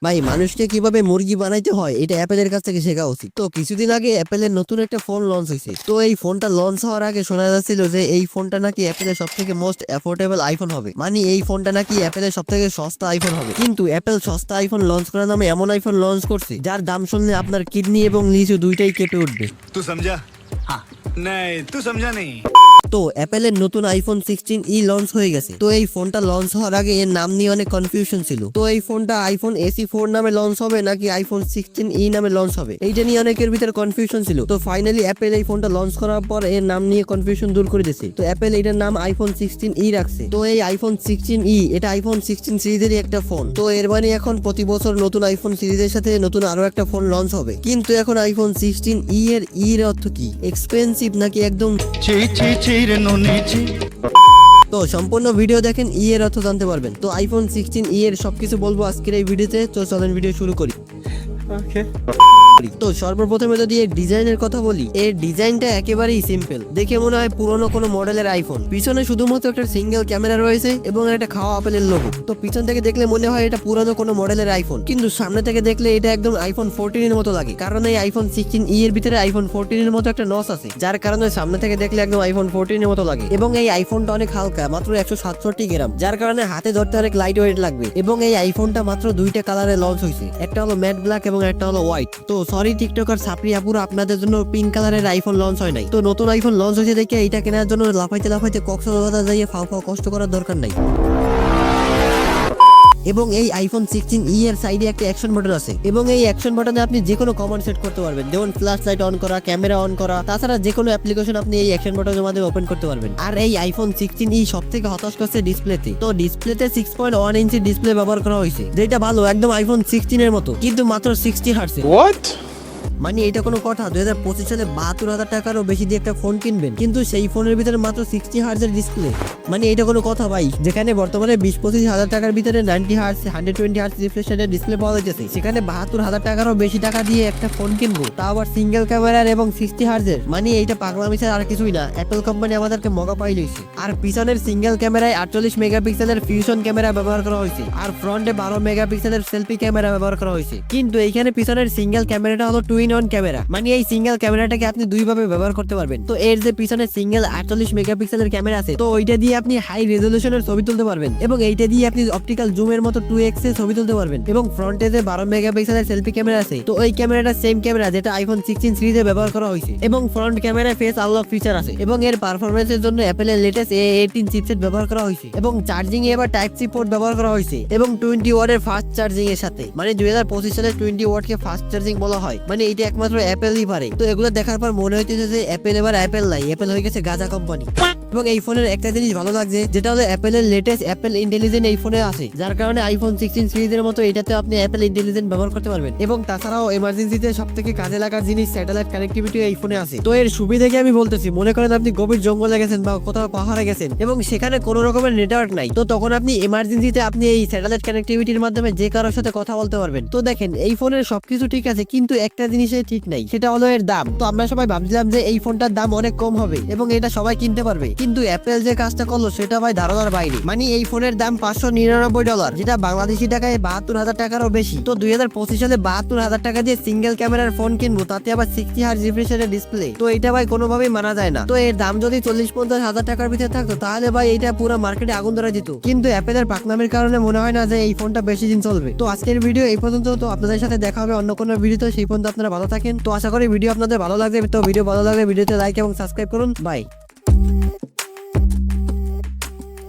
ভাই মানুষকে কিভাবে মুরগি বানাইতে হয় এটা অ্যাপেলের কাছ থেকে শেখা উচিত। তো কিছুদিন আগে অ্যাপেলের নতুন একটা ফোন লঞ্চ হয়েছে। তো এই ফোনটা লঞ্চ হওয়ার আগে শোনা যাচ্ছিল যে এই ফোনটা নাকি অ্যাপেলের সব থেকে মোস্ট অ্যাফোর্ডেবল আইফোন হবে, মানে এই ফোনটা নাকি অ্যাপেলের সব থেকে সস্তা আইফোন হবে। কিন্তু অ্যাপেল সস্তা আইফোন লঞ্চ করার নামে এমন আইফোন লঞ্চ করছে যার দাম শুনলে আপনার কিডনি এবং লিচু দুইটাই কেঁপে উঠবে। तू समझा? हाँ नहीं तू समझा नहीं। তো অ্যাপেলের নতুন আইফোন 16e লঞ্চ হয়ে গেছে। তো এই ফোনটা লঞ্চ হওয়ার আগে এর নাম নিয়ে অনেক কনফিউশন ছিল। তো এই ফোনটা আইফোন SE4 নামে লঞ্চ হবে নাকি আইফোন 16e নামে লঞ্চ হবে, এইটা নিয়ে অনেকের ভিতরে কনফিউশন ছিল। তো ফাইনালি অ্যাপেল এই ফোনটা লঞ্চ করার পর এর নাম নিয়ে কনফিউশন দূর করে দিয়েছে। তো অ্যাপেল এটার নাম আইফোন 16e রাখছে। তো এই আইফোন 16e এটা আইফোন 16 সিরিজেরই একটা ফোন। তো এর মানে এখন প্রতি বছর নতুন আইফোন সিরিজের সাথে নতুন আরো একটা ফোন লঞ্চ হবে। কিন্তু এখন আইফোন 16e এর অর্থ কি? এক্সপেন্সিভ নাকি একদম? তো সম্পূর্ণ ভিডিও দেখেন এর অর্থ জানতে পারবেন। তো আইফোন 16e এর সবকিছু বলবো আজকের এই ভিডিওতে। তো চলেন ভিডিও শুরু করি। তো সর্বপ্রথমে যদি এর ডিজাইনের কথা বলি, এর ডিজাইনটা একেবারেই সিম্পল, দেখে মনে হয় পুরনো কোনো মডেলের আইফোন। পিছনে শুধুমাত্র একটা সিঙ্গেল ক্যামেরা রয়েছে এবং একটা খাওয়া আপেলের লোগো। তো পিছন থেকে দেখলে মনে হয় এটা পুরনো কোনো মডেলের আইফোন, কিন্তু সামনে থেকে দেখলে এটা একদম আইফোন 14 এর মতো লাগে। কারণ এই আইফোন 16e এর ভিতরে আইফোন 14 এর মতো একটা নচ আছে, যার কারণে সামনে থেকে দেখলে একদম আইফোন 14 এর মতো লাগে। এবং এই আইফোনটা অনেক হালকা, মাত্র 167 গ্রাম, যার কারণে হাতে ধরতে অনেক লাইট ওয়েট লাগবে। এবং এই আইফোনটা মাত্র দুইটা কালারে লঞ্চ হয়েছে, একটা হলো ম্যাট ব্ল্যাক এবং একটা হলো হোয়াইট। তো সরি টিকটকার সাপরি আপুরা, আপনাদের জন্য পিঙ্ক কালারের আইফোন লঞ্চ হয় নাই। তো নতুন আইফোন লঞ্চ হয়েছে দেখে এটা কেনার জন্য লাফাইতে লাফাইতে কক্সবাজার যাইয়ে ফাও কষ্ট করার দরকার নাই। এবং এই আইফোন 16e এর সাইডে একটা অ্যাকশন বাটন আছে এবং এই অ্যাকশন বাটনে আপনি যে কোনো কমান্ড সেট করতে পারবেন, যেমন ফ্ল্যাশ লাইট অন করা, ক্যামেরা অন করা, তাছাড়া যে কোনো অ্যাপ্লিকেশন আপনি এই অ্যাকশন বাটনের মাধ্যমে ওপেন করতে পারবেন। আর এই আইফোন 16e সবথেকে হতাশ করছে ডিসপ্লেতে। তো ডিসপ্লেতে 6.1 ইঞ্চি ডিসপ্লে ব্যবহার করা হয়েছে, যেটা ভালো, একদম আইফোন 16 এর মতো, কিন্তু মাত্র 60 হার্টজে। মানে এটা কোনো কথা? 2025 সালে 72,000 টাকারও বেশি দিয়ে একটা ফোন কিনবেন, কিন্তু সেই ফোনের ভিতরে মাত্র 60 হার্টজের ডিসপ্লে। মানে এটা কোনো কথা ভাই? যেখানে বর্তমানে 20-25 হাজার টাকার ভিতরে 90 হার্টজ 120 হার্টজ রিফ্রেশ রেটের ডিসপ্লে পাওয়া যাচ্ছে, সেখানে 72,000 টাকারও বেশি টাকা দিয়ে একটা ফোন কিনবো, তা আবার সিঙ্গেল ক্যামেরার এবং 60 হার্টজের। মানে এইটা পাগলামি ছাড়া আর কিছুই না। অ্যাপল কোম্পানি আমাদেরকে মগা পাই লইছে। আর পিছনের সিঙ্গেল ক্যামেরায় 48 মেগাপিক্সেলের ফিউশন ক্যামেরা ব্যবহার করা হয়েছে, আর ফ্রন্টে 12 মেগাপিক্সেলের সেলফি ক্যামেরা ব্যবহার করা হয়েছে। কিন্তু এইখানে পিছনের সিঙ্গেল ক্যামেরাটা হলো টুইন অন ক্যামেরা, মানে এই সিঙ্গেল ক্যামেরাটাকে আপনি দুই ভাবে ব্যবহার করতে পারবেন। তো এর যে পিছনে সিঙ্গেল 48 মেগাপিক্সেলের ক্যামেরা আছে, তো ওইটা দিয়ে আপনি হাই রেজলিউশনের ছবি তুলতে পারবেন এবং এইটা দিয়ে আপনি অপটিক্যাল জুমের মতো 2x এর ছবি তুলতে পারবেন। এবং ফ্রন্টে যে 12 মেগাপিক্সেলের সেলফি ক্যামেরা আছে, তো ওই ক্যামেরাটা সেম ক্যামেরা যেটা আইফোন 16 সিরিজে ব্যবহার করা হয়েছে। এবং ফ্রন্ট ক্যামেরায় ফেস আনলক ফিচার আছে এবং এর পারফরম্যান্সের জন্য অ্যাপলের লেটেস্ট A18 চিপসেট ব্যবহার করা হয়েছে। এবং চার্জিং এ এবার টাইপ সি পোর্ট ব্যবহার করা হয়েছে এবং 20 ওয়াটের ফাস্ট চার্জিং এর সাথে। মানে 2025 সালে 20 ওয়াটকে ফাস্ট চার্জিং বলা হয়, মানে এটা একমাত্র অ্যাপেলই পারে। তো এগুলো দেখার পর মনে হইতেছে যে অ্যাপেল এবার অ্যাপেল নাই, অ্যাপেল হয়ে গেছে গাজা কোম্পানি। এবং এই ফোনের একটা জিনিস ভালো লাগছে, যেটা হলো অ্যাপেলের লেটেস্ট অ্যাপেল ইন্টেলিজেন্ট এই ফোনে আছে, যার কারণে আইফোন 16 সিরিজের মতো এটাতে আপনি অ্যাপেল ইন্টেলিজেন্ট ব্যবহার করতে পারবেন। এবং তাছাড়াও এমার্জেন্সিতে সব থেকে কাজে লাগার জিনিস স্যাটেলাইট কানেক্টিভিটি এই ফোনে আছে। তো এর সুবিধাকে আমি বলতেছি, মনে করেন আপনি গভীর জঙ্গলে গেছেন বা কোথাও পাহাড়ে গেছেন এবং সেখানে কোনো রকমের নেটওয়ার্ক নাই, তো তখন আপনি এমার্জেন্সিতে আপনি এই স্যাটেলাইট কানেক্টিভিটির মাধ্যমে যে কারোর সাথে কথা বলতে পারবেন। তো দেখেন এই ফোনের সবকিছু ঠিক আছে, কিন্তু একটা জিনিসে ঠিক নাই, সেটা হলো এর দাম। তো আমরা সবাই ভাবছিলাম যে এই ফোনটার দাম অনেক কম হবে এবং এটা সবাই কিনতে পারবে, কিন্তু অ্যাপেল যে কাজটা করলো সেটা ভাই ধারণার বাইরে। মানে এই ফোনের দাম $599, যেটা বাংলাদেশি টাকায় 72,000 টাকারও বেশি। তো 2025 সালে 72,000 টাকা দিয়ে সিঙ্গেল ক্যামেরার ফোন কিনবো, তাতে আবার 60 হার্টজ রিফ্রেশ রেটের ডিসপ্লে, তো এটা ভাই কোনোভাবেই মানা যায় না। তো এর দাম যদি 40-50 হাজার টাকার ভিতরে থাকতো তাহলে ভাই এটা পুরো মার্কেটে আগুন ধরা যেত, কিন্তু অ্যাপেলের পাকনামের কারণে মনে হয় না যে এই ফোনটা বেশি দিন চলবে। তো আজকের ভিডিও এই পর্যন্ত। তো আপনাদের সাথে দেখা হবে অন্য কোনো ভিডিওতে, সেই পর্যন্ত আপনারা ভালো থাকেন। তো আশা করি ভিডিও আপনাদের ভালো লাগবে। তো ভিডিও ভালো লাগলে ভিডিওতে লাইক এবং সাবস্ক্রাইব করুন। বাই।